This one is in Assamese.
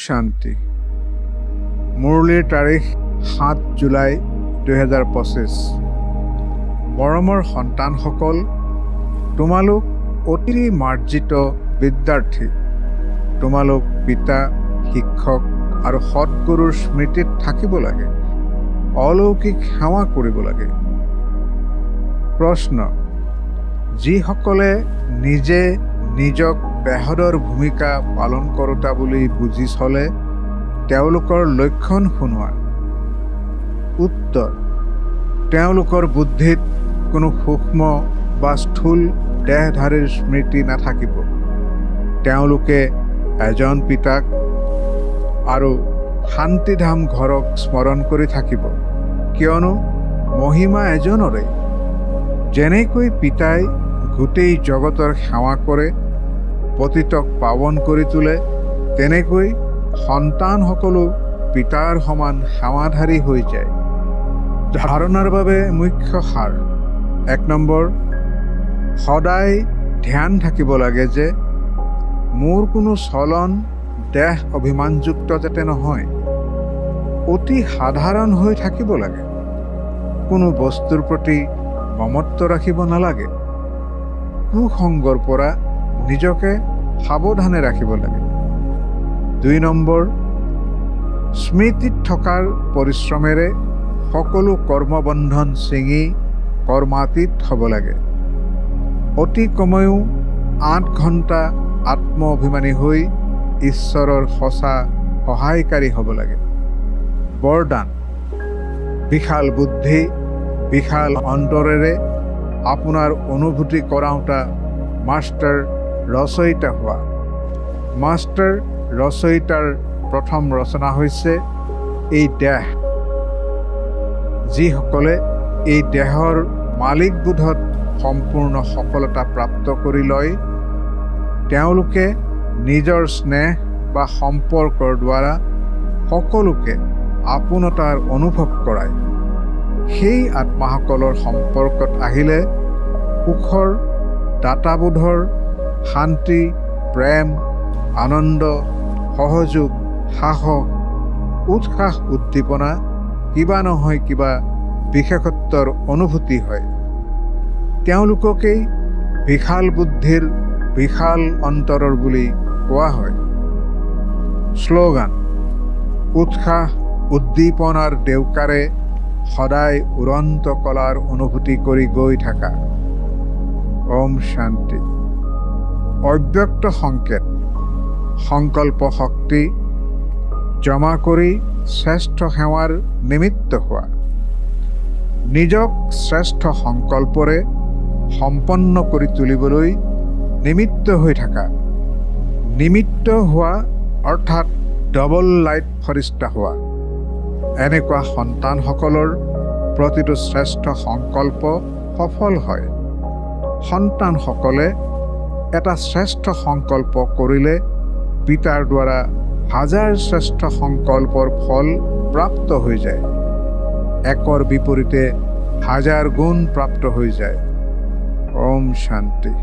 শান্তি। মুৰলীৰ তাৰিখ 7 জুলাই 2025। মৰমৰ সন্তানসকল, তোমালোক অতি মাৰ্জিত বিদ্যাৰ্থী। তোমালোক পিতা, শিক্ষক আৰু সৎগুৰুৰ স্মৃতিত থাকিব লাগে, অলৌকিক সেৱা কৰিব লাগে। প্ৰশ্ন: যিসকলে নিজে নিজক বেহদৰ ভূমিকা পালন কৰোতা বুলি বুজি চলে, তেওঁলোকৰ লক্ষণ শুনোৱা। উত্তৰ: তেওঁলোকৰ বুদ্ধিত কোনো সূক্ষ্ম বা স্থূল দেহধাৰীৰ স্মৃতি নাথাকিব। তেওঁলোকে এজন পিতাক আৰু শান্তিধাম ঘৰক স্মৰণ কৰি থাকিব, কিয়নো মহিমা এজনৰে। যেনেকৈ পিতাই গোটেই জগতৰ সেৱা কৰে, পতিতক পাৱন কৰি তোলে, তেনেকৈ সন্তানসকলো পিতাৰ সমান সেৱাধাৰী হৈ যায়। ধাৰণাৰ বাবে মুখ্য সাৰ: 1 নম্বৰ, সদায় ধ্যান থাকিব লাগে যে মোৰ কোনো চলন দেহ অভিমানযুক্ত যাতে নহয়। অতি সাধাৰণ হৈ থাকিব লাগে। কোনো বস্তুৰ প্ৰতি মমত্ব ৰাখিব নালাগে। কুসংগৰ পৰা নিজকে সাৱধানে ৰাখিব লাগে। 2 নম্বৰ, স্মৃতিত থকাৰ পৰিশ্ৰমেৰে সকলো কৰ্মবন্ধন ছিঙি কৰ্মাতীত হ'ব লাগে। অতি কমেও 8 ঘণ্টা আত্ম-অভিমানী হৈ ঈশ্বৰৰ সঁচা সহায়কাৰী হ'ব লাগে। বৰদান: বিশাল বুদ্ধি, বিশাল অন্তৰেৰে আপোনাৰ অনুভূতি কৰাওঁতা মাষ্টাৰ ৰচয়িতা হোৱা। মাষ্টাৰ ৰচয়িতাৰ প্ৰথম ৰচনা হৈছে এই দেহ। যিসকলে এই দেহৰ মালিকবোধত সম্পূৰ্ণ সফলতা প্ৰাপ্ত কৰি লয়, তেওঁলোকে নিজৰ স্নেহ বা সম্পৰ্কৰ দ্বাৰা সকলোকে আপোনতাৰ অনুভৱ কৰায়। সেই আত্মাসকলৰ সম্পৰ্কত আহিলে সুখৰ, দাতাবোধৰ, শান্তি, প্ৰেম, আনন্দ, সহযোগ, সাহস, উৎসাহ, উদ্দীপনা, কিবা নহয় কিবা বিশেষত্বৰ অনুভূতি হয়। তেওঁলোককেই বিশাল বুদ্ধিৰ, বিশাল অন্তৰৰ বুলি কোৱা হয়। শ্লোগান: উৎসাহ, উদ্দীপনাৰ ডেউকাৰে সদায় উৰন্ত কলাৰ অনুভূতি কৰি গৈ থাকা। ওম শান্তি। অব্যক্ত সংকেত: সংকল্প শক্তি জমা কৰি শ্ৰেষ্ঠ সেৱাৰ নিমিত্ত হোৱা। নিজক শ্ৰেষ্ঠ সংকল্পৰে সম্পন্ন কৰি তুলিবলৈ নিমিত্ত হৈ থাকা। নিমিত্ত হোৱা অৰ্থাৎ ডবল লাইট ফৰিষ্টা হোৱা। এনেকুৱা সন্তানসকলৰ প্ৰতিটো শ্ৰেষ্ঠ সংকল্প সফল হয়। সন্তানসকলে এটা শ্ৰেষ্ঠ সংকল্প কৰিলে পিতাৰ দ্বাৰা হাজাৰ শ্ৰেষ্ঠ সংকল্পৰ ফল প্ৰাপ্ত হৈ যায়। একৰ বিপৰীতে হাজাৰ গুণ প্ৰাপ্ত হৈ যায়। ওম শান্তি।